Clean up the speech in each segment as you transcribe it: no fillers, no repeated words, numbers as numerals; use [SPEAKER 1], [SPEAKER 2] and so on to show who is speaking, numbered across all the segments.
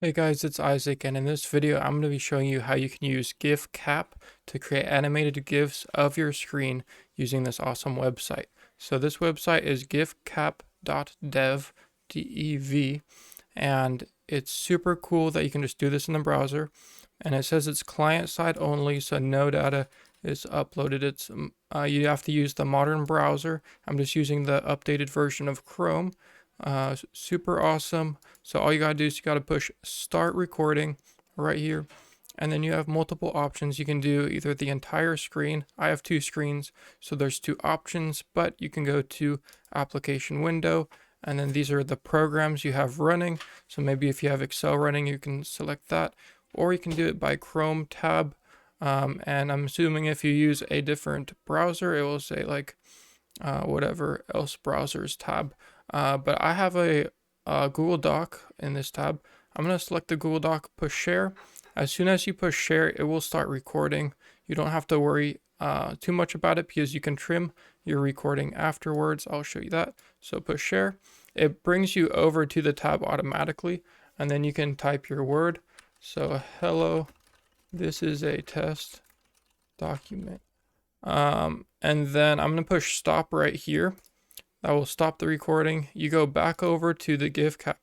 [SPEAKER 1] Hey guys, it's Isaac, and in this video I'm going to be showing you how you can use GIFCAP to create animated GIFs of your screen using this awesome website. So this website is gifcap.dev, D-E-V, and it's super cool that you can just do this in the browser. And it says it's client side only, so no data is uploaded. You have to use the modern browser. I'm just using the updated version of Chrome. Super awesome. So all you gotta do is you gotta push start recording right here, and then you have multiple options. You can do either the entire screen. I have two screens, so there's two options, but you can go to application window, and then these are the programs you have running. So maybe if you have Excel running, you can select that, or you can do it by Chrome tab. And I'm assuming if you use a different browser, it will say like whatever else browsers tab. But I have a Google Doc in this tab. I'm going to select the Google Doc, push share. As soon as you push share, it will start recording. You don't have to worry too much about it because you can trim your recording afterwards. I'll show you that. So push share. It brings you over to the tab automatically, and then you can type your word. So hello, this is a test document. And then I'm going to push stop right here. That will stop the recording. You go back over to the GIFCAP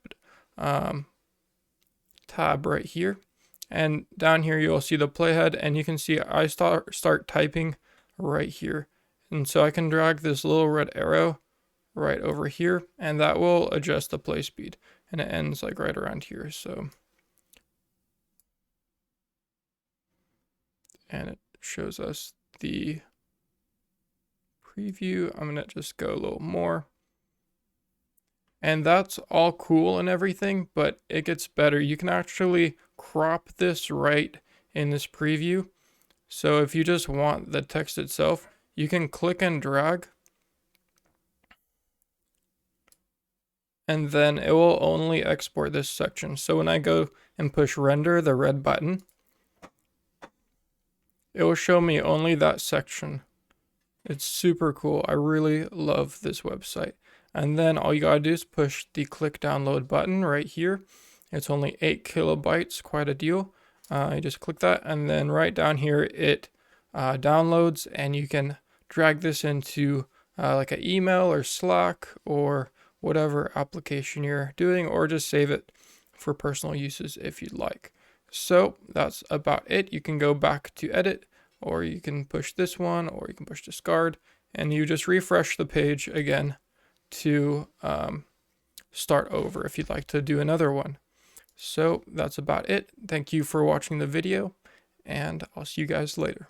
[SPEAKER 1] tab right here. And down here you'll see the playhead, and you can see I start typing right here. And so I can drag this little red arrow right over here, and that will adjust the play speed. And it ends like right around here. So, and it shows us the preview. I'm gonna just go a little more. And that's all cool and everything, but it gets better. You can actually crop this right in this preview. So if you just want the text itself, you can click and drag, and then it will only export this section. So when I go and push render, the red button, it will show me only that section. It's super cool. I really love this website. And then all you gotta do is push the click download button right here. It's only 8 kilobytes, quite a deal. You just click that, and then right down here it downloads, and you can drag this into like an email or Slack or whatever application you're doing, or just save it for personal uses if you'd like. So that's about it. You can go back to edit, or you can push this one, or you can push discard, and you just refresh the page again to start over if you'd like to do another one. So that's about it. Thank you for watching the video, and I'll see you guys later.